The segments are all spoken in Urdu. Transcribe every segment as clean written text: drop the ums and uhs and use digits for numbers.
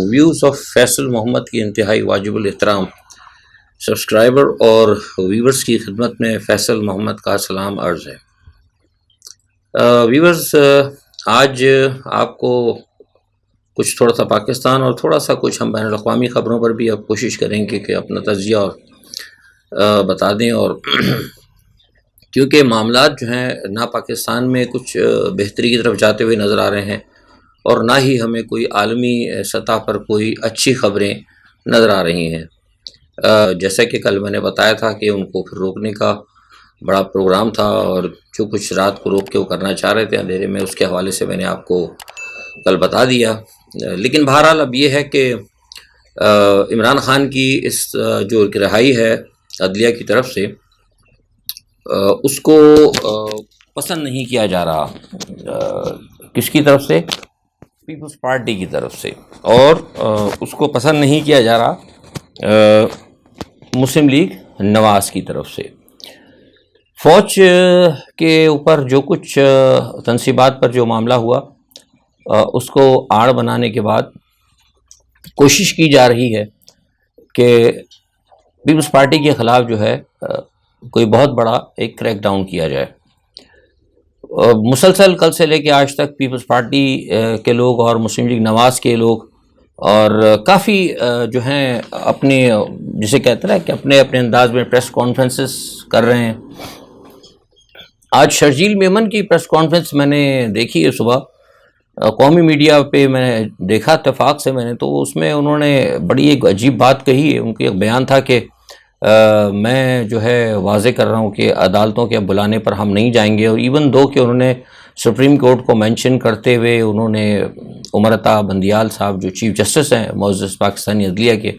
ویوز آف فیصل محمد کی انتہائی واجب الاحترام سبسکرائبر اور ویورز کی خدمت میں فیصل محمد کا سلام عرض ہے۔ ویورز، آج آپ کو کچھ تھوڑا سا پاکستان اور تھوڑا سا کچھ ہم بین الاقوامی خبروں پر بھی اب کوشش کریں گے کہ اپنا تجزیہ اور بتا دیں، اور کیونکہ معاملات جو ہیں نہ پاکستان میں کچھ بہتری کی طرف جاتے ہوئے نظر آ رہے ہیں اور نہ ہی ہمیں کوئی عالمی سطح پر کوئی اچھی خبریں نظر آ رہی ہیں۔ جیسا کہ کل میں نے بتایا تھا کہ ان کو پھر روکنے کا بڑا پروگرام تھا، اور جو کچھ رات کو روک کے وہ کرنا چاہ رہے تھے اندھیرے میں، اس کے حوالے سے میں نے آپ کو کل بتا دیا۔ لیکن بہرحال اب یہ ہے کہ عمران خان کی اس جو رہائی ہے عدلیہ کی طرف سے، اس کو پسند نہیں کیا جا رہا۔ کس کی طرف سے؟ پیپلز پارٹی کی طرف سے، اور اس کو پسند نہیں کیا جا رہا مسلم لیگ نواز کی طرف سے۔ فوج کے اوپر جو کچھ تنصیبات پر جو معاملہ ہوا، اس کو آڑ بنانے کے بعد کوشش کی جا رہی ہے کہ پیپلز پارٹی کے خلاف جو ہے کوئی بہت بڑا ایک کریک ڈاؤن کیا جائے۔ مسلسل کل سے لے کے آج تک پیپلز پارٹی کے لوگ اور مسلم لیگ نواز کے لوگ اور کافی جو ہیں اپنے جسے کہتے ہیں کہ اپنے انداز میں پریس کانفرنسز کر رہے ہیں۔ آج شرجیل میمن کی پریس کانفرنس میں نے دیکھی ہے صبح، قومی میڈیا پہ میں نے دیکھا اتفاق سے، میں نے تو اس میں انہوں نے بڑی ایک عجیب بات کہی ہے۔ ان کا ایک بیان تھا کہ میں جو ہے واضح کر رہا ہوں کہ عدالتوں کے بلانے پر ہم نہیں جائیں گے، اور ایون دو کہ انہوں نے سپریم کورٹ کو مینشن کرتے ہوئے انہوں نے عمر عطا بندیال صاحب جو چیف جسٹس ہیں معزز پاکستانی عدلیہ کے،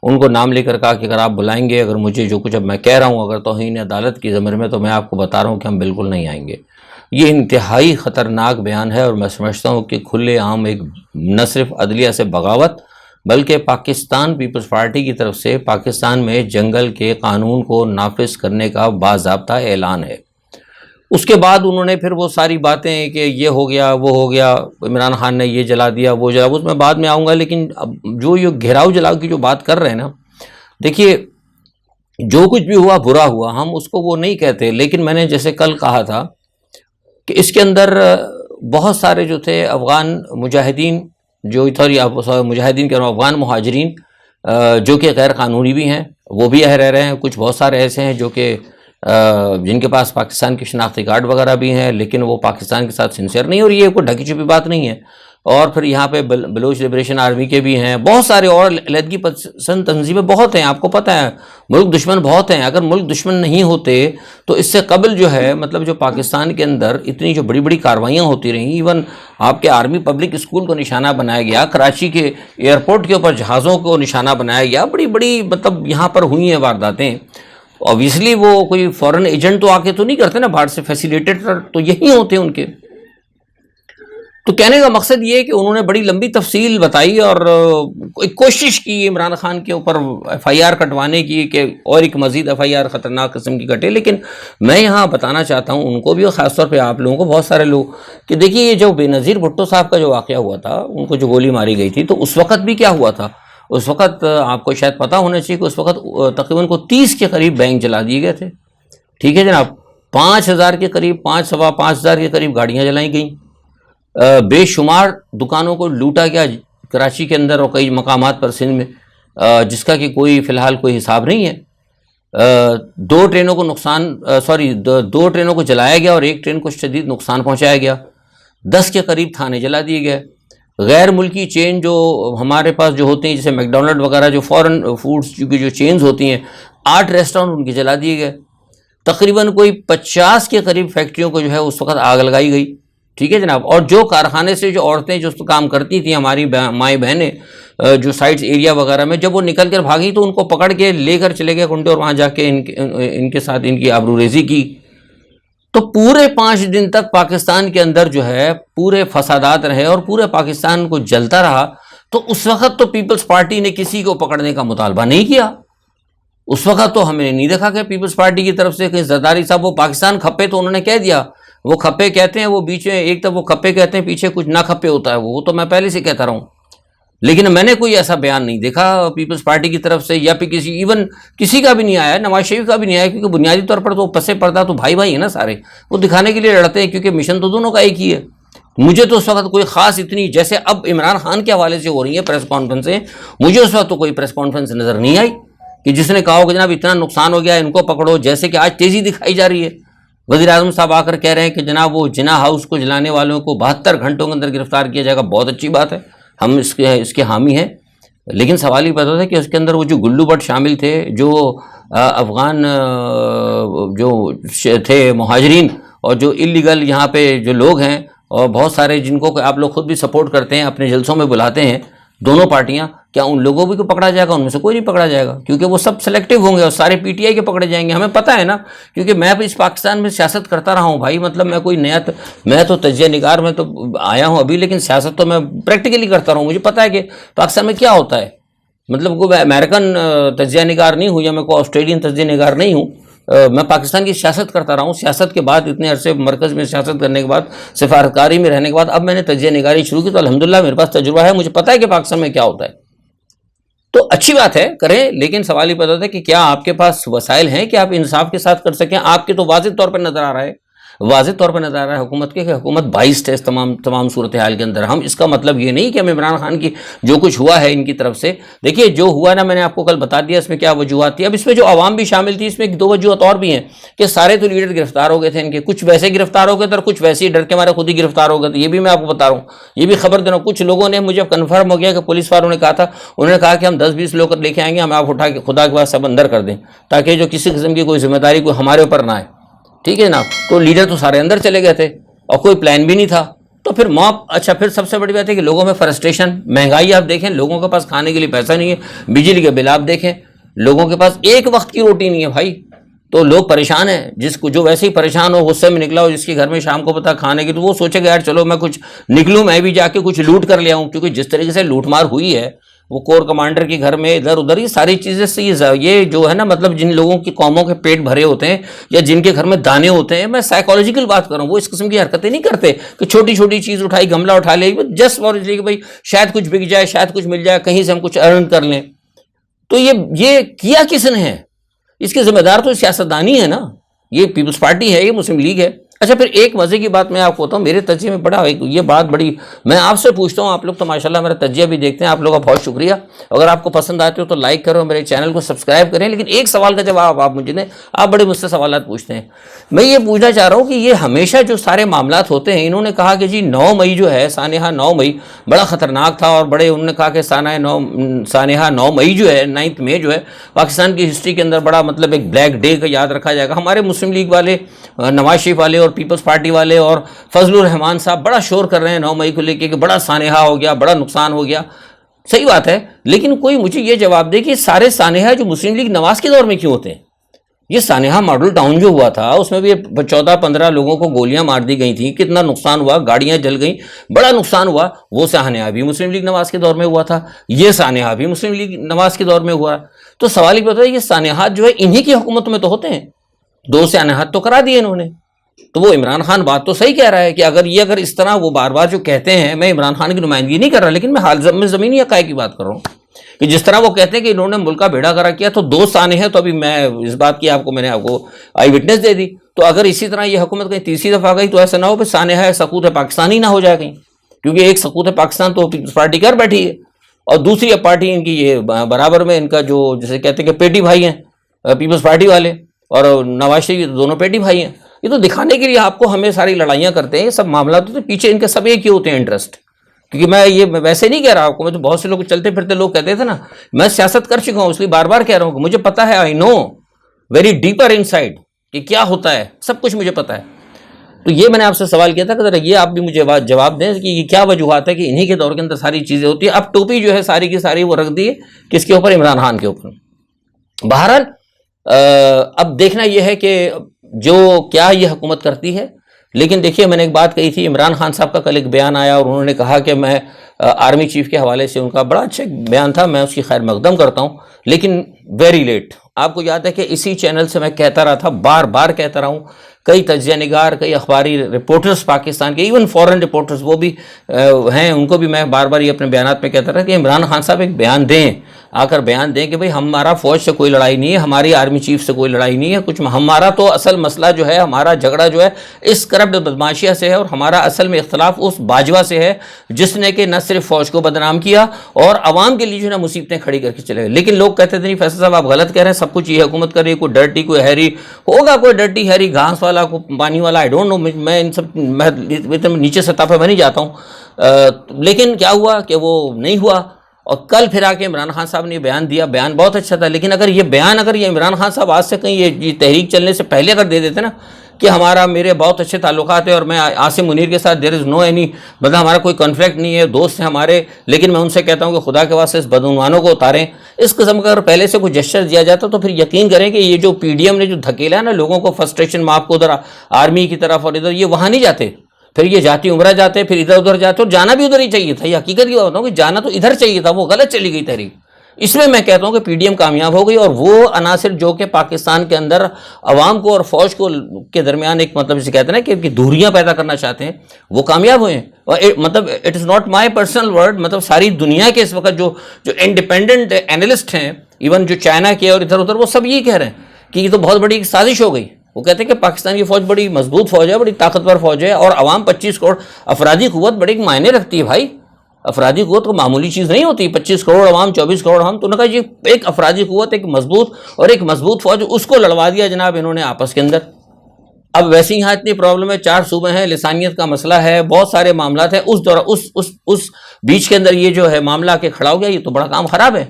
ان کو نام لے کر کہا کہ اگر آپ بلائیں گے، اگر مجھے جو کچھ اب میں کہہ رہا ہوں اگر توہین عدالت کی ضمیر میں، تو میں آپ کو بتا رہا ہوں کہ ہم بالکل نہیں آئیں گے۔ یہ انتہائی خطرناک بیان ہے، اور میں سمجھتا ہوں کہ کھلے عام ایک نہ صرف عدلیہ سے بغاوت بلکہ پاکستان پیپلز پارٹی کی طرف سے پاکستان میں جنگل کے قانون کو نافذ کرنے کا باضابطہ اعلان ہے۔ اس کے بعد انہوں نے پھر وہ ساری باتیں کہ یہ ہو گیا وہ ہو گیا، عمران خان نے یہ جلا دیا وہ جلا، اس میں بعد میں آؤں گا، لیکن اب جو یہ گھیراؤ جلاؤ کی جو بات کر رہے ہیں نا، دیکھیے جو کچھ بھی ہوا برا ہوا، ہم اس کو وہ نہیں کہتے، لیکن میں نے جیسے کل کہا تھا کہ اس کے اندر بہت سارے جو تھے افغان مجاہدین، جو مجاہدین کے افغان مہاجرین جو کہ غیر قانونی بھی ہیں، وہ بھی رہ رہے ہیں۔ کچھ بہت سارے ایسے ہیں جو کہ جن کے پاس پاکستان کی شناختی کارڈ وغیرہ بھی ہیں، لیکن وہ پاکستان کے ساتھ سنسیئر نہیں، اور یہ کوئی ڈھکی چھپی بات نہیں ہے۔ اور پھر یہاں پہ بلوچ لبریشن آرمی کے بھی ہیں، بہت سارے اور علیحدگی پسند تنظیمیں بہت ہیں، آپ کو پتہ ہے ملک دشمن بہت ہیں۔ اگر ملک دشمن نہیں ہوتے تو اس سے قبل جو ہے مطلب جو پاکستان کے اندر اتنی جو بڑی بڑی کاروائیاں ہوتی رہیں، ایون آپ کے آرمی پبلک اسکول کو نشانہ بنایا گیا، کراچی کے ایئرپورٹ کے اوپر جہازوں کو نشانہ بنایا گیا، بڑی بڑی مطلب یہاں پر ہوئی ہیں وارداتیں۔ اوبیسلی وہ کوئی فورن ایجنٹ تو آ کے تو نہیں کرتے نا باہر سے، فیسیلیٹیٹر تو یہی ہوتے ہیں ان کے۔ تو کہنے کا مقصد یہ ہے کہ انہوں نے بڑی لمبی تفصیل بتائی اور ایک کوشش کی عمران خان کے اوپر ایف آئی آر کٹوانے کی کہ اور ایک مزید ایف آئی آر خطرناک قسم کی کٹے۔ لیکن میں یہاں بتانا چاہتا ہوں ان کو بھی، اور خاص طور پہ آپ لوگوں کو، بہت سارے لوگ، کہ دیکھیے یہ جو بے نظیر بھٹو صاحب کا جو واقعہ ہوا تھا، ان کو جو گولی ماری گئی تھی، تو اس وقت بھی کیا ہوا تھا؟ اس وقت آپ کو شاید پتہ ہونا چاہیے کہ اس وقت تقریباً 30 کے قریب بینک جلا دیے گئے تھے، ٹھیک ہے جناب، 5000 کے قریب، 5,000 کے قریب گاڑیاں جلائی گئیں، بے شمار دکانوں کو لوٹا گیا کراچی کے اندر اور کئی مقامات پر سندھ میں، جس کا کہ کوئی فی الحال کوئی حساب نہیں ہے۔ 2 ٹرینوں کو دو ٹرینوں کو جلایا گیا اور ایک ٹرین کو شدید نقصان پہنچایا گیا، 10 کے قریب تھانے جلا دیے گئے۔ غیر ملکی چین جو ہمارے پاس جو ہوتے ہیں جیسے میک ڈونلڈ وغیرہ، جو فورن فوڈز کی جو چینز ہوتی ہیں، 8 ریسٹورنٹ ان کے جلا دیے گئے۔ تقریباً کوئی 50 کے قریب فیکٹریوں کو جو ہے اس وقت آگ لگائی گئی، ٹھیک ہے جناب۔ اور جو کارخانے سے جو عورتیں جو کام کرتی تھیں، ہماری مائیں بہنیں جو سائٹس ایریا وغیرہ میں، جب وہ نکل کر بھاگی تو ان کو پکڑ کے لے کر چلے گئے گنڈے، اور وہاں جا کے ان کے ساتھ ان کی آبرو ریزی کی۔ تو پورے 5 دن تک پاکستان کے اندر جو ہے پورے فسادات رہے اور پورے پاکستان کو جلتا رہا۔ تو اس وقت تو پیپلز پارٹی نے کسی کو پکڑنے کا مطالبہ نہیں کیا، اس وقت تو ہم نے نہیں دیکھا کہ پیپلز پارٹی کی طرف سے کہ زرداری صاحب وہ پاکستان کھپے، تو انہوں نے کہہ دیا، وہ کھپے کہتے ہیں، وہ بیچ میں ایک طرف وہ کھپے کہتے ہیں، پیچھے کچھ نہ کھپے ہوتا ہے، وہ تو میں پہلے سے کہتا رہا ہوں۔ لیکن میں نے کوئی ایسا بیان نہیں دیکھا پیپلز پارٹی کی طرف سے یا پھر ایون کسی کا بھی نہیں آیا, نواز شریف کا بھی نہیں آیا, کیونکہ بنیادی طور پر تو پسے پردہ تو بھائی بھائی ہیں نا سارے, وہ دکھانے کے لیے لڑتے ہیں کیونکہ مشن تو دونوں کا ایک ہی ہے. مجھے تو اس وقت کوئی خاص اتنی, جیسے اب عمران خان کے حوالے سے ہو رہی ہیں پریس کانفرنسیں, مجھے اس وقت تو کوئی پریس کانفرنس نظر نہیں آئی کہ جس نے کہا ہو کہ جناب اتنا نقصان ہو گیا ان کو پکڑو, جیسے کہ آج تیزی دکھائی جا رہی ہے. وزیر اعظم صاحب آ کر کہہ رہے ہیں کہ جناب وہ جنا ہاؤس کو جلانے والوں کو 72 گھنٹوں کے اندر گرفتار کیا جائے گا. بہت اچھی بات ہے, ہم اس کے حامی ہیں, لیکن سوال یہ پیدا ہوتا ہے کہ اس کے اندر وہ جو گلو بٹ شامل تھے, جو افغان جو تھے مہاجرین اور جو اللیگل یہاں پہ جو لوگ ہیں, اور بہت سارے جن کو آپ لوگ خود بھی سپورٹ کرتے ہیں, اپنے جلسوں میں بلاتے ہیں دونوں پارٹیاں, کیا ان لوگوں بھی کو پکڑا جائے گا؟ ان میں سے کوئی نہیں پکڑا جائے گا, کیونکہ وہ سب سلیکٹو ہوں گے اور سارے پی ٹی آئی کے پکڑے جائیں گے. ہمیں پتہ ہے نا, کیونکہ میں اس پاکستان میں سیاست کرتا رہا ہوں بھائی. مطلب میں کوئی نیا میں تو تجزیہ نگار میں تو آیا ہوں ابھی, لیکن سیاست تو میں پریکٹیکلی کرتا رہا ہوں. مجھے پتہ ہے کہ پاکستان میں کیا ہوتا ہے. مطلب کوئی امریکن تجزیہ نگار نہیں ہوں یا میں کوئی آسٹریلین تجزیہ نگار نہیں ہوں, میں پاکستان کی سیاست کرتا رہا ہوں. سیاست کے بعد اتنے عرصے مرکز میں سیاست کرنے کے بعد, سفارتکاری میں رہنے کے بعد, اب میں نے تجزیہ نگاری شروع کی, تو الحمدللہ میرے پاس تجربہ ہے, مجھے پتہ ہے کہ پاکستان میں کیا ہوتا ہے. تو اچھی بات ہے کریں, لیکن سوال یہ پیدا ہوتا ہے کہ کیا آپ کے پاس وسائل ہیں کہ آپ انصاف کے ساتھ کر سکیں؟ آپ کے تو واضح طور پر نظر آ رہا ہے, واضح طور پر نظر آ رہا ہے حکومت کے کہ حکومت بائسڈ ہے اس تمام صورتحال کے اندر. ہم اس کا مطلب یہ نہیں کہ ہم عمران خان کی جو کچھ ہوا ہے ان کی طرف سے, دیکھیے جو ہوا نا, میں نے آپ کو کل بتا دیا اس میں کیا وجوہات تھی. اب اس میں جو عوام بھی شامل تھی, اس میں 2 وجوہات اور بھی ہیں کہ سارے تو لیڈر گرفتار ہو گئے تھے ان کے, کچھ ویسے گرفتار ہو گئے تھے اور کچھ ویسے ہی ڈر کے ہمارے خود ہی گرفتار ہو گئے تھے. یہ بھی میں آپ کو بتا رہا ہوں, یہ بھی خبر دے رہا ہوں. کچھ لوگوں نے مجھے کنفرم ہو گیا کہ پولیس والوں نے کہا تھا, انہوں نے کہا کہ ہم 10-20 لوگ لے کے آئیں گے, ہم آپ اٹھا کے خدا کے پاس سب اندر کر دیں, تاکہ جو کسی قسم کی کوئی ذمہ داری کوئی ہمارے اوپر نہ آئے. ٹھیک ہے نا, تو لیڈر تو سارے اندر چلے گئے تھے اور کوئی پلان بھی نہیں تھا. تو پھر موب, اچھا پھر سب سے بڑی بات ہے کہ لوگوں میں فرسٹریشن, مہنگائی آپ دیکھیں, لوگوں کے پاس کھانے کے لیے پیسہ نہیں ہے, بجلی کے بل آپ دیکھیں, لوگوں کے پاس ایک وقت کی روٹی نہیں ہے بھائی. تو لوگ پریشان ہیں, جس کو جو ویسے ہی پریشان ہو, غصے میں نکلا ہو, جس کے گھر میں شام کو پتا کھانے کی, تو وہ سوچے گا یار چلو میں کچھ نکلوں, میں بھی جا کے کچھ لوٹ کر لے آؤں. کیونکہ جس طریقے سے لوٹ مار ہوئی ہے وہ کور کمانڈر کے گھر میں ادھر ادھر, یہ ساری چیزیں سے یہ جو ہے نا, مطلب جن لوگوں کی قوموں کے پیٹ بھرے ہوتے ہیں یا جن کے گھر میں دانے ہوتے ہیں, میں سائیکالوجیکل بات کر رہا ہوں, وہ اس قسم کی حرکتیں نہیں کرتے کہ چھوٹی چھوٹی چیز اٹھائی, گملہ اٹھا لے, جسٹ فار کہ بھائی شاید کچھ بک جائے, شاید کچھ مل جائے, کہیں سے ہم کچھ ارن کر لیں. تو یہ کیا کس نے ہے؟ اس کے ذمہ دار تو سیاستدانی ہے نا, یہ پیپلز پارٹی ہے, یہ مسلم لیگ ہے. اچھا پھر ایک مزے کی بات میں آپ کو بتاؤں, میرے تجزیے میں بڑا یہ بات بڑی, میں آپ سے پوچھتا ہوں, آپ لوگ تو ماشاءاللہ میرا تجزیہ بھی دیکھتے ہیں, آپ لوگوں کا بہت شکریہ. اگر آپ کو پسند آتے ہو تو لائک کرو, میرے چینل کو سبسکرائب کریں. لیکن ایک سوال کا جواب آپ مجھے دیں, آپ بڑے مجھ سے سوالات پوچھتے ہیں. میں یہ پوچھنا چاہ رہا ہوں کہ یہ ہمیشہ جو سارے معاملات ہوتے ہیں, انہوں نے کہا کہ جی 9 مئی جو ہے, سانحہ 9 مئی بڑا خطرناک تھا, اور بڑے انہوں نے کہا کہ سانحہ 9 مئی جو ہے, 9 مئی جو ہے پاکستان کی ہسٹری کے اندر بڑا مطلب ایک بلیک ڈے کا یاد رکھا جائے گا. ہمارے مسلم لیگ والے, نواز شریف والے اور پیپلز پارٹی والے اور فضل الرحمان صاحب بڑا شور کر رہے ہیں 9 مئی کو لے کے کہ بڑا سانحہ ہو گیا, بڑا نقصان ہو گیا. صحیح بات ہے, لیکن کوئی مجھے یہ جواب دے کہ سارے سانحہ جو مسلم لیگ نواز کے دور میں کیوں ہوتے ہیں؟ یہ سانحہ ماڈل ٹاؤن جو ہوا تھا, اس میں بھی 14-15 لوگوں کو گولیاں مار دی گئی تھیں, کتنا نقصان ہوا, گاڑیاں جل گئیں, بڑا نقصان ہوا. وہ سانحہ بھی مسلم لیگ نواز کے دور میں ہوا تھا, یہ سانحہ بھی مسلم لیگ نواز کے دور میں ہوا. تو سوال یہ ہوتا ہے, یہ سانحات جو ہے انہی کی حکومتوں میں تو ہوتے ہیں, 2 سانحات تو کرا دیے انہوں نے. تو وہ عمران خان بات تو صحیح کہہ رہا ہے کہ اگر اس طرح وہ بار بار جو کہتے ہیں, میں عمران خان کی نمائندگی نہیں کر رہا, لیکن میں حال میں زمینی حقائق کی بات کر رہا ہوں کہ جس طرح وہ کہتے ہیں کہ انہوں نے ملک کا بیڑا گرک کیا, تو 2 سانحہ تو ابھی میں اس بات کی میں نے آپ کو آئی وٹنس دے دی. تو اگر اسی طرح یہ حکومت کہیں تیسری دفعہ گئی تو ایسا نہ ہو کہ سانحہ سقوط پاکستان ہی نہ ہو جائے کہیں, کیونکہ ایک سقوط پاکستان تو پیپلز پارٹی کر بیٹھی ہے, اور دوسری پارٹی ان کی یہ برابر میں, ان کا جو جسے کہتے ہیں کہ پیٹی بھائی ہیں پیپلز پارٹی والے اور نواز شریف, دونوں پیٹی بھائی ہیں. یہ تو دکھانے کے لیے آپ کو ہمیں ساری لڑائیاں کرتے ہیں, یہ سب معاملات ہوتے ہیں پیچھے ان کے سب ایک ہی ہوتے ہیں انٹرسٹ. کیونکہ میں یہ ویسے نہیں کہہ رہا آپ کو, میں تو بہت سے لوگ چلتے پھرتے لوگ کہتے تھے نا, میں سیاست کر چکا ہوں, اس لیے بار بار کہہ رہا ہوں کہ مجھے پتا ہے, آئی نو ویری ڈیپر ان سائڈ کہ کیا ہوتا ہے, سب کچھ مجھے پتا ہے. تو یہ میں نے آپ سے سوال کیا تھا کہ ذرا یہ آپ بھی مجھے جواب دیں کہ یہ کیا وجوہات ہے کہ انہی کے دور کے اندر ساری چیزیں ہوتی ہیں. اب ٹوپی جو ہے ساری کی ساری وہ رکھ دی ہے کس کے اوپر, عمران خان کے اوپر. بہرحال اب دیکھنا یہ ہے کہ جو کیا یہ حکومت کرتی ہے. لیکن دیکھیے, میں نے ایک بات کہی تھی, عمران خان صاحب کا کل ایک بیان آیا اور انہوں نے کہا کہ میں آرمی چیف کے حوالے سے ان کا بڑا اچھا بیان تھا، میں اس کی خیر مقدم کرتا ہوں، لیکن ویری لیٹ. آپ کو یاد ہے کہ اسی چینل سے میں کہتا رہا تھا، بار بار کہتا رہا ہوں، کئی تجزیہ نگار، کئی اخباری رپورٹرز پاکستان کے، ایون فورن رپورٹرز وہ بھی ہیں، ان کو بھی میں بار بار یہ اپنے بیانات میں کہتا رہا کہ عمران خان صاحب ایک بیان دیں، آ کر بیان دیں کہ بھئی ہمارا فوج سے کوئی لڑائی نہیں ہے، ہماری آرمی چیف سے کوئی لڑائی نہیں ہے، کچھ ہمارا تو اصل مسئلہ جو ہے، ہمارا جھگڑا جو ہے اس کرپٹ بدماشیہ سے ہے، اور ہمارا اصل میں اختلاف اس باجوہ سے ہے جس نے کہ نہ صرف فوج کو بدنام کیا اور عوام کے لیے جو ہے نا مصیبتیں کھڑی کر کے چلے گئے. لیکن لوگ کہتے تھے نہیں فیصل صاحب آپ غلط کہہ رہے ہیں، سب کچھ یہ حکومت کر رہی ہے، کوئی ڈرٹی، کوئی ہیری ہوگا، کوئی ڈرٹی ہیری گھاس والا، کوئی پانی والا، آئی ڈونٹ نو، میں ان سب نیچے سطح پہ میں نہیں جاتا ہوں. لیکن کیا ہوا کہ وہ نہیں ہوا، اور کل پھر آ کے عمران خان صاحب نے یہ بیان دیا، بیان بہت اچھا تھا، لیکن اگر یہ عمران خان صاحب آج سے کہیں یہ تحریک چلنے سے پہلے اگر دے دیتے نا کہ میرے بہت اچھے تعلقات ہیں اور میں عاصم منیر کے ساتھ دیر از نو اینی، مطلب ہمارا کوئی کنفلکٹ نہیں ہے، دوست ہیں ہمارے، لیکن میں ان سے کہتا ہوں کہ خدا کے واسطے اس بدعنوانوں کو اتاریں، اس قسم کا اگر پہلے سے کوئی جسچر دیا جاتا تو پھر یقین کریں کہ یہ جو پی ڈی ایم نے جو دھکیلا ہے نا لوگوں کو فرسٹریشن میں، آپ کو ادھر آرمی کی طرف اور ادھر، یہ وہاں نہیں جاتے، پھر یہ جاتی عمرہ جاتے، پھر ادھر ادھر جاتے، اور جانا بھی ادھر ہی چاہیے تھا. یہ حقیقت یہ بتاؤں کہ جانا تو ادھر چاہیے تھا، وہ غلط چلی گئی تحریک. اس میں کہتا ہوں کہ پی ڈی ایم کامیاب ہو گئی، اور وہ عناصر جو کہ پاکستان کے اندر عوام کو اور فوج کو کے درمیان ایک مطلب جسے کہتے ہیں نا کہ دوریاں پیدا کرنا چاہتے ہیں، وہ کامیاب ہوئے ہیں. اور مطلب it is not my personal word, مطلب ساری دنیا کے اس وقت جو انڈیپینڈنٹ اینالسٹ ہیں، ایون جو چائنا کے اور ادھر ادھر، وہ سب یہ کہہ رہے ہیں کہ یہ تو بہت بڑی سازش ہو گئی. وہ کہتے ہیں کہ پاکستان کی فوج بڑی مضبوط فوج ہے، بڑی طاقتور فوج ہے، اور عوام 25 کروڑ افرادی قوت بڑی معنی رکھتی ہے بھائی. افرادی قوت کو معمولی چیز نہیں ہوتی، 25 کروڑ عوام، 24 کروڑ ہم، تو انہوں نے کہا یہ ایک افرادی قوت، ایک مضبوط اور ایک مضبوط فوج، اس کو لڑوا دیا جناب انہوں نے آپس کے اندر. اب ویسے ہی یہاں اتنی پرابلم ہے، 4 صوبے ہیں، لسانیت کا مسئلہ ہے، بہت سارے معاملات ہیں، اس بیچ کے اندر یہ جو ہے معاملہ کے کھڑا ہو گیا، یہ تو بڑا کام خراب ہے.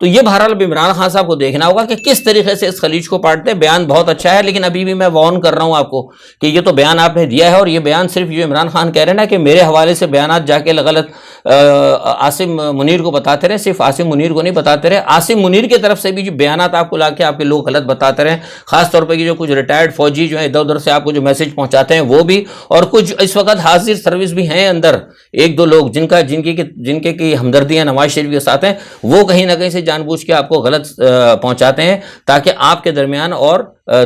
تو یہ بہرحال عمران خان صاحب کو دیکھنا ہوگا کہ کس طریقے سے اس خلیج کو پاٹتے ہیں. بیان بہت اچھا ہے، لیکن ابھی بھی میں وارن کر رہا ہوں آپ کو کہ یہ تو بیان آپ نے دیا ہے، اور یہ بیان صرف جو عمران خان کہہ رہے ہیں نا کہ میرے حوالے سے بیانات جا کے غلط عاصم منیر کو بتاتے رہے، صرف عاصم منیر کو نہیں بتاتے رہے، عاصم منیر کی طرف سے بھی جو بیانات آپ کو لا کے آپ کے لوگ غلط بتاتے رہے، خاص طور پہ جو کچھ ریٹائرڈ فوجی جو ہیں ادھر ادھر سے آپ کو جو میسج پہنچاتے ہیں وہ بھی، اور کچھ اس وقت حاضر سروس بھی ہیں اندر، 1-2 لوگ جن کے کی ہمدردیاں نواز شریف کے ساتھ ہیں، وہ کہیں نہ کہیں سے جان بوجھ کے آپ کو غلط پہنچاتے ہیں تاکہ آپ کے درمیان اور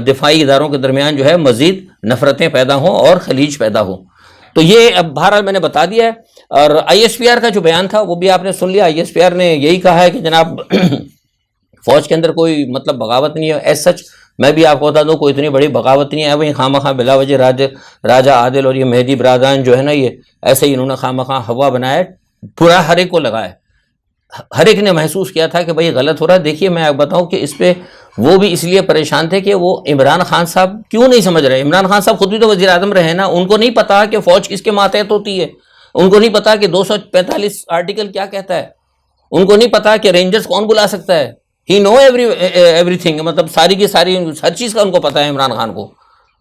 دفاعی اداروں کے درمیان جو ہے مزید نفرتیں پیدا ہوں اور خلیج پیدا ہوں. تو یہ اب بہرحال میں نے بتا دیا ہے. اور آئی ایس پی آر کا جو بیان تھا وہ بھی آپ نے سن لیا. آئی ایس پی آر نے یہی کہا ہے کہ جناب فوج کے اندر کوئی مطلب بغاوت نہیں ہے. ایز سچ میں بھی آپ کو بتا دوں کوئی اتنی بڑی بغاوت نہیں ہے. وہیں خواہ مخواہ بلا وجہ راجہ عادل اور یہ مہدی برادران جو ہے نا، یہ ایسے ہی انہوں نے خواہ مخواہ ہوا بنایا، پورا ہر ایک کو لگایا. ہر ایک نے محسوس کیا تھا کہ بھئی غلط ہو رہا ہے. دیکھیے میں آپ بتاؤں کہ اس پہ وہ بھی اس لیے پریشان تھے کہ وہ عمران خان صاحب کیوں نہیں سمجھ رہے. عمران خان صاحب خود بھی تو وزیر اعظم رہے نا، ان کو نہیں پتا کہ فوج کس کے ماتحت ہوتی ہے، ان کو نہیں پتا کہ 245 آرٹیکل کیا کہتا ہے، ان کو نہیں پتا کہ رینجرز کون بلا سکتا ہے. ہی نو ایوری تھنگ، مطلب ساری کی ساری ہر چیز کا ان کو پتا ہے. عمران خان کو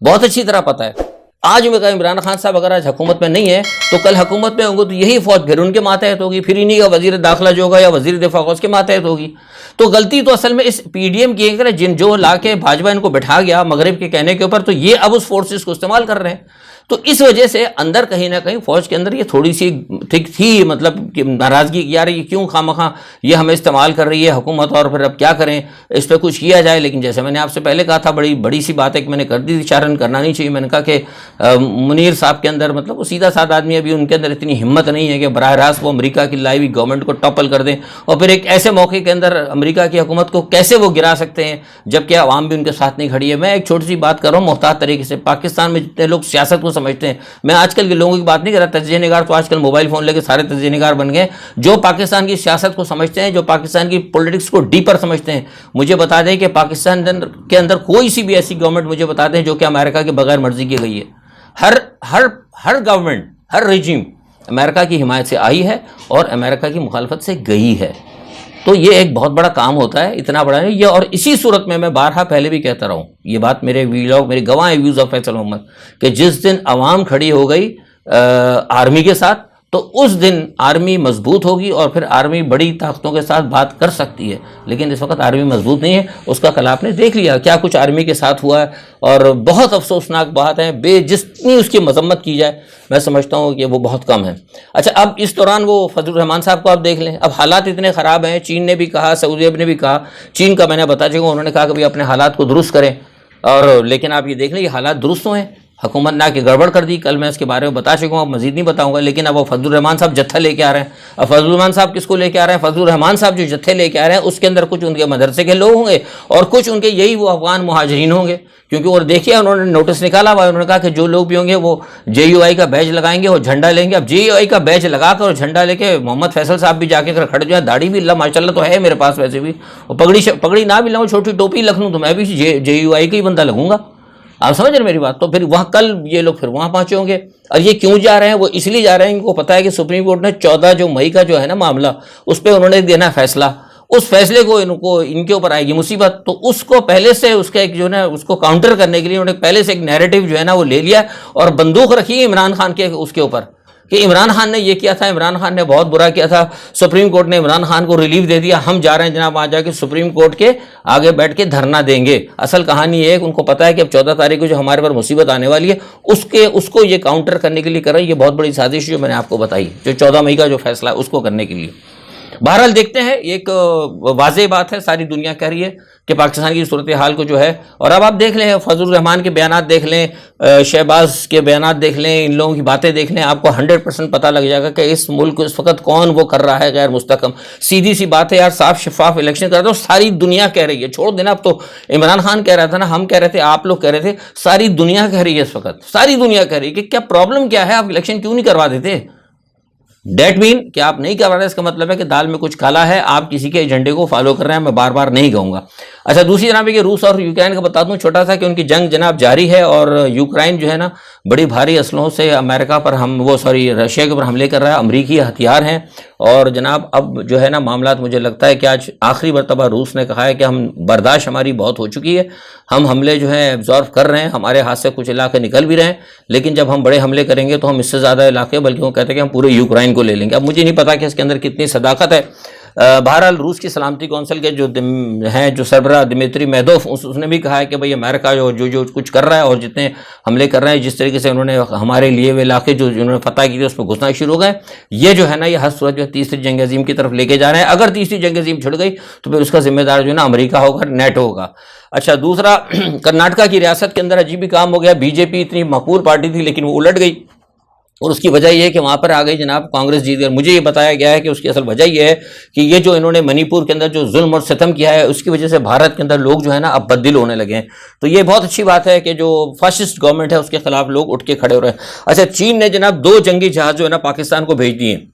بہت اچھی طرح پتا ہے. آج میں کہا عمران خان صاحب اگر آج حکومت میں نہیں ہے تو کل حکومت میں ہوں گے تو یہی فوج پھر ان کے ماتحت ہوگی، پھر انہیں کا وزیر داخلہ جو ہوگا یا وزیر دفاع اس کے ماتحت ہوگی. تو غلطی تو اصل میں اس پی ڈی ایم کی ہے، جو لا کے بھاجپا ان کو بٹھا گیا مغرب کے کہنے کے اوپر، تو یہ اب اس فورسز کو استعمال کر رہے ہیں. تو اس وجہ سے اندر کہیں نہ کہیں فوج کے اندر یہ تھوڑی سی تھی مطلب کہ ناراضگی کہ یار یہ کیوں خواہ مخواہ یہ ہمیں استعمال کر رہی ہے حکومت، اور پھر اب کیا کریں، اس پہ کچھ کیا جائے. لیکن جیسے میں نے آپ سے پہلے کہا تھا، بڑی سی بات ہے کہ میں نے کر دی تھی، چارن کرنا نہیں چاہیے. میں نے کہا کہ منیر صاحب کے اندر مطلب وہ سیدھا سادہ آدمی، ابھی ان کے اندر اتنی ہمت نہیں ہے کہ براہ راست وہ امریکہ کی لائی ہوئی گورنمنٹ کو ٹاپل کر دیں، اور پھر ایک ایسے موقع کے اندر امریکہ کی حکومت کو کیسے وہ گرا سکتے ہیں جبکہ عوام بھی ان کے ساتھ نہیں کھڑی ہے. میں ایک چھوٹی سی بات کر رہا ہوں محتاط طریقے سے. پاکستان میں جتنے لوگ سیاست کو سمجھتے ہیں، میں آج کل کے لوگوں کی بات نہیں کر رہا، تجزیہ نگار تو آج کل موبائل فون لے کے سارے تجزیہ نگار بن گئے، جو پاکستان کی سیاست کو سمجھتے ہیں، جو پاکستان کی پولیٹکس کو ڈیپر سمجھتے ہیں، مجھے بتا دیں کہ پاکستان کے اندر کوئی سی بھی ایسی گورنمنٹ مجھے بتا دیں جو کہ امریکہ کے بغیر مرضی کی گئی ہے. ہر گورنمنٹ، ہر رجیم امریکہ کی حمایت سے آئی ہے اور امریکہ کی مخالفت سے گئی ہے. تو یہ ایک بہت بڑا کام ہوتا ہے، اتنا بڑا نہیں یہ. اور اسی صورت میں بارہا پہلے بھی کہتا رہا ہوں، یہ بات میرے ویلاگ، میرے گواہ ہیں ویوز آف فیصل محمد، کہ جس دن عوام کھڑی ہو گئی آرمی کے ساتھ، تو اس دن آرمی مضبوط ہوگی اور پھر آرمی بڑی طاقتوں کے ساتھ بات کر سکتی ہے، لیکن اس وقت آرمی مضبوط نہیں ہے۔ اس کا کل آپ نے دیکھ لیا کیا کچھ آرمی کے ساتھ ہوا ہے، اور بہت افسوسناک بات ہے، جتنی اس کی مذمت کی جائے میں سمجھتا ہوں کہ وہ بہت کم ہے۔ اچھا، اب اس دوران وہ فضل الرحمان صاحب کو آپ دیکھ لیں، اب حالات اتنے خراب ہیں، چین نے بھی کہا، سعودی عرب نے بھی کہا، چین کا میں نے بتا چکا، انہوں نے کہا کہ اپنے حالات کو درست کریں، اور لیکن آپ یہ دیکھ لیں یہ حالات درست ہوئے ہیں، حکومت نے کہ گڑبڑ کر دی، کل میں اس کے بارے میں بتا چکا ہوں، اب مزید نہیں بتاؤں گا۔ لیکن اب وہ فضل الرحمان صاحب جتھا لے کے آ رہے ہیں۔ اب فضل الرحمان صاحب کس کو لے کے آ رہے ہیں؟ فضل الرحمان صاحب جو جتھے لے کے آ رہے ہیں اس کے اندر کچھ ان کے مدرسے کے لوگ ہوں گے اور کچھ ان کے یہی وہ افغان مہاجرین ہوں گے، کیونکہ وہ دیکھیے انہوں نے نوٹس نکالا ہوا ہے، انہوں نے کہا کہ جو لوگ بھی ہوں گے وہ JUI کا بیج لگائیں گے اور جھنڈا لیں گے۔ اب JUI کا بیج لگا کر اور جھنڈا لے کے محمد فیصل صاحب بھی جا کے کھڑے جو ہیں، داڑھی بھی اللہ ماشاءاللہ تو ہے میرے پاس ویسے بھی، اور پگڑی نہ بھی لاؤں، چھوٹی ٹوپی رکھ لوں تو میں بھی JUI کا ہی بندہ لگوں گا۔ آپ سمجھ رہے میری بات؟ تو پھر وہاں کل یہ لوگ پھر وہاں پہنچے ہوں گے، اور یہ کیوں جا رہے ہیں؟ وہ اس لیے جا رہے ہیں، ان کو پتہ ہے کہ سپریم کورٹ نے 14 مئی کا جو ہے نا معاملہ، اس پہ انہوں نے دینا فیصلہ، اس فیصلے کو ان کے اوپر آئے گی مصیبت، تو اس کو پہلے سے اس کا ایک جو ہے نا اس کو کاؤنٹر کرنے کے لیے انہوں نے پہلے سے ایک نیریٹو جو ہے نا وہ لے لیا اور بندوق رکھی ہے عمران خان کے اس کے اوپر کہ عمران خان نے یہ کیا تھا، عمران خان نے بہت برا کیا تھا، سپریم کورٹ نے عمران خان کو ریلیف دے دیا، ہم جا رہے ہیں جناب وہاں جا کے سپریم کورٹ کے آگے بیٹھ کے دھرنا دیں گے۔ اصل کہانی یہ ہے کہ ان کو پتہ ہے کہ اب 14 تاریخ کو جو ہمارے پر مصیبت آنے والی ہے اس کو یہ کاؤنٹر کرنے کے لیے کر رہے ہیں۔ یہ بہت بڑی سازش جو میں نے آپ کو بتائی، جو 14 مئی کا جو فیصلہ ہے اس کو کرنے کے لیے۔ بہرحال دیکھتے ہیں، ایک واضح بات ہے، ساری دنیا کہہ رہی ہے کہ پاکستان کی صورتحال کو جو ہے، اور اب آپ دیکھ لیں فضل الرحمان کے بیانات دیکھ لیں، شہباز کے بیانات دیکھ لیں، ان لوگوں کی باتیں دیکھ لیں، آپ کو 100% پتہ لگ جائے گا کہ اس ملک کو اس وقت کون وہ کر رہا ہے غیر مستحکم۔ سیدھی سی بات ہے یار، صاف شفاف الیکشن کر رہا ہے، ساری دنیا کہہ رہی ہے، چھوڑ دینا اب تو عمران خان کہہ رہا تھا نا، ہم کہہ رہے تھے، آپ لوگ کہہ رہے تھے، ساری دنیا کہہ رہی ہے اس وقت، ساری دنیا کہہ رہی ہے کہ کیا پرابلم کیا ہے، آپ الیکشن کیوں نہیں کروا دیتے؟ ڈیٹ مین کہ آپ نہیں کر رہے ہیں، اس کا مطلب ہے کہ دال میں کچھ کالا ہے، آپ کسی کے ایجنڈے کو فالو کر رہے ہیں، میں بار بار نہیں کہوں گا۔ اچھا، دوسری جناب کہ روس اور یوکرائن کا بتا دوں چھوٹا سا کہ ان کی جنگ جناب جاری ہے، اور یوکرائن جو ہے نا بڑی بھاری اسلحوں سے امریکہ پر رشیا کے اوپر حملے کر رہا ہے، امریکی ہتھیار ہیں، اور جناب اب جو ہے نا معاملات مجھے لگتا ہے کہ آج آخری مرتبہ روس نے کہا ہے کہ ہم برداشت ہماری بہت ہو چکی ہے، ہم حملے جو ہیں ایبزارو کر رہے ہیں، ہمارے ہاتھ سے کچھ علاقے نکل بھی رہے ہیں، لیکن جب ہم بڑے حملے کریں گے تو ہم اس سے زیادہ علاقے، بلکہ وہ کہتے ہیں کہ ہم پورے یوکرائن کو لے لیں گے۔ اب مجھے نہیں پتا کہ اس کے اندر کتنی صداقت ہے۔ بہرحال روس کی سلامتی کونسل کے جو سربراہ دمیتری میدوف، اس نے بھی کہا ہے کہ بھئی امریکہ جو کچھ کر رہا ہے اور جتنے حملے کر رہے ہیں، جس طریقے سے انہوں نے ہمارے لیے وہ علاقے جو انہوں نے فتح کی تھی اس پہ گھسنا شروع ہو گئے، یہ جو ہے نا یہ ہر صورت جو تیسری جنگ عظیم کی طرف لے کے جا رہے ہیں۔ اگر تیسری جنگ عظیم چھڑ گئی تو پھر اس کا ذمہ دار جو ہے نا امریکہ ہوگا، نیٹو ہوگا۔ اچھا، دوسرا کرناٹکا کی ریاست کے اندر عجیب ہی کام ہو گیا، BJP اتنی مقبول پارٹی تھی لیکن وہ الٹ گئی، اور اس کی وجہ یہ ہے کہ وہاں پر آ گئی جناب کانگریس جیت گئی۔ مجھے یہ بتایا گیا ہے کہ اس کی اصل وجہ یہ ہے کہ یہ جو انہوں نے منی پور کے اندر جو ظلم اور ستم کیا ہے، اس کی وجہ سے بھارت کے اندر لوگ جو ہے نا اب بددل ہونے لگے ہیں۔ تو یہ بہت اچھی بات ہے کہ جو فاشسٹ گورنمنٹ ہے اس کے خلاف لوگ اٹھ کے کھڑے ہو رہے ہیں۔ اچھا، چین نے جناب 2 جنگی جہاز جو ہے نا پاکستان کو بھیج دیے ہیں۔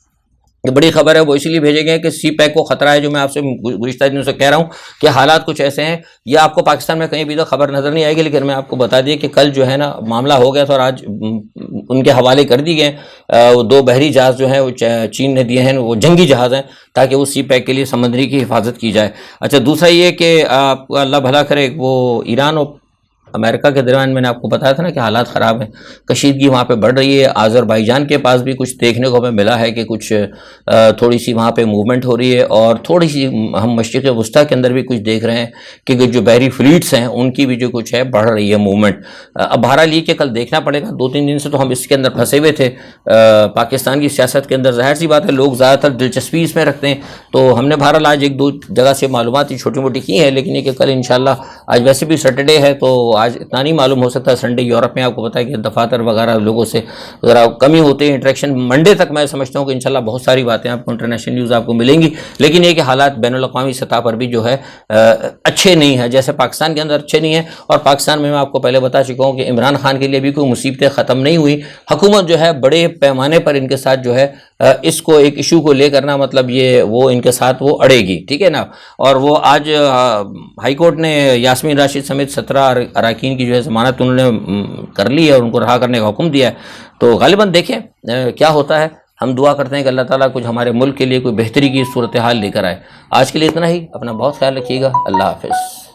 یہ بڑی خبر ہے، وہ اسی لیے بھیجے گئے کہ سی پیک کو خطرہ ہے، جو میں آپ سے گزشتہ دنوں سے کہہ رہا ہوں کہ حالات کچھ ایسے ہیں۔ یہ آپ کو پاکستان میں کہیں بھی تو خبر نظر نہیں آئے گی، لیکن میں آپ کو بتا دیا کہ کل جو ہے نا معاملہ ہو گیا تھا، اور آج ان کے حوالے کر دی گئے وہ 2 بحری جہاز جو ہیں وہ چین نے دیے ہیں، وہ جنگی جہاز ہیں، تاکہ وہ سی پیک کے لیے سمندری کی حفاظت کی جائے۔ اچھا، دوسرا یہ کہ آپ کو اللہ بھلا کرے، وہ ایران اور امریکہ کے درمیان میں نے آپ کو بتایا تھا نا کہ حالات خراب ہیں، کشیدگی وہاں پہ بڑھ رہی ہے۔ آذربائیجان کے پاس بھی کچھ دیکھنے کو ہمیں ملا ہے کہ کچھ تھوڑی سی وہاں پہ موومنٹ ہو رہی ہے، اور تھوڑی سی ہم مشرق وسطیٰ کے اندر بھی کچھ دیکھ رہے ہیں کہ جو بحری فلیٹس ہیں ان کی بھی جو کچھ ہے بڑھ رہی ہے موومنٹ۔ اب بہرحال یہ کہ کل دیکھنا پڑے گا، 2-3 دن سے تو ہم اس کے اندر پھنسے ہوئے تھے پاکستان کی سیاست کے اندر، ظاہر سی بات ہے لوگ زیادہ تر دلچسپی اس میں رکھتے ہیں، تو ہم نے بہرحال آج 1-2 جگہ سے معلومات ہی چھوٹی موٹی کی ہیں، لیکن یہ کہ کل انشاءاللہ، آج ویسے بھی سیٹرڈے ہے تو آج اتنا نہیں معلوم ہو سکتا ہے، سنڈے یورپ میں آپ کو پتہ ہے کہ دفاتر وغیرہ لوگوں سے ذرا کمی ہوتی ہے انٹریکشن۔ منڈے تک میں سمجھتا ہوں کہ انشاءاللہ بہت ساری باتیں آپ کو انٹرنیشنل نیوز آپ کو ملیں گی، لیکن یہ کہ حالات بین الاقوامی سطح پر بھی جو ہے اچھے نہیں ہیں، جیسے پاکستان کے اندر اچھے نہیں ہیں، اور پاکستان میں آپ کو پہلے بتا چکا ہوں کہ عمران خان کے لیے بھی کوئی مصیبتیں ختم نہیں ہوئی، حکومت جو ہے بڑے پیمانے پر ان کے ساتھ جو ہے اس کو ایک ایشو کو لے کرنا، مطلب یہ وہ ان کے ساتھ وہ اڑے گی، ٹھیک ہے نا۔ اور وہ آج ہائی کورٹ نے یاسمین راشد سمیت 17 اراکین کی جو ہے ضمانت انہوں نے کر لی ہے اور ان کو رہا کرنے کا حکم دیا ہے، تو غالباً دیکھیں کیا ہوتا ہے۔ ہم دعا کرتے ہیں کہ اللہ تعالیٰ کچھ ہمارے ملک کے لیے کوئی بہتری کی صورتحال لے کر آئے۔ آج کے لیے اتنا ہی، اپنا بہت خیال رکھیے گا، اللہ حافظ۔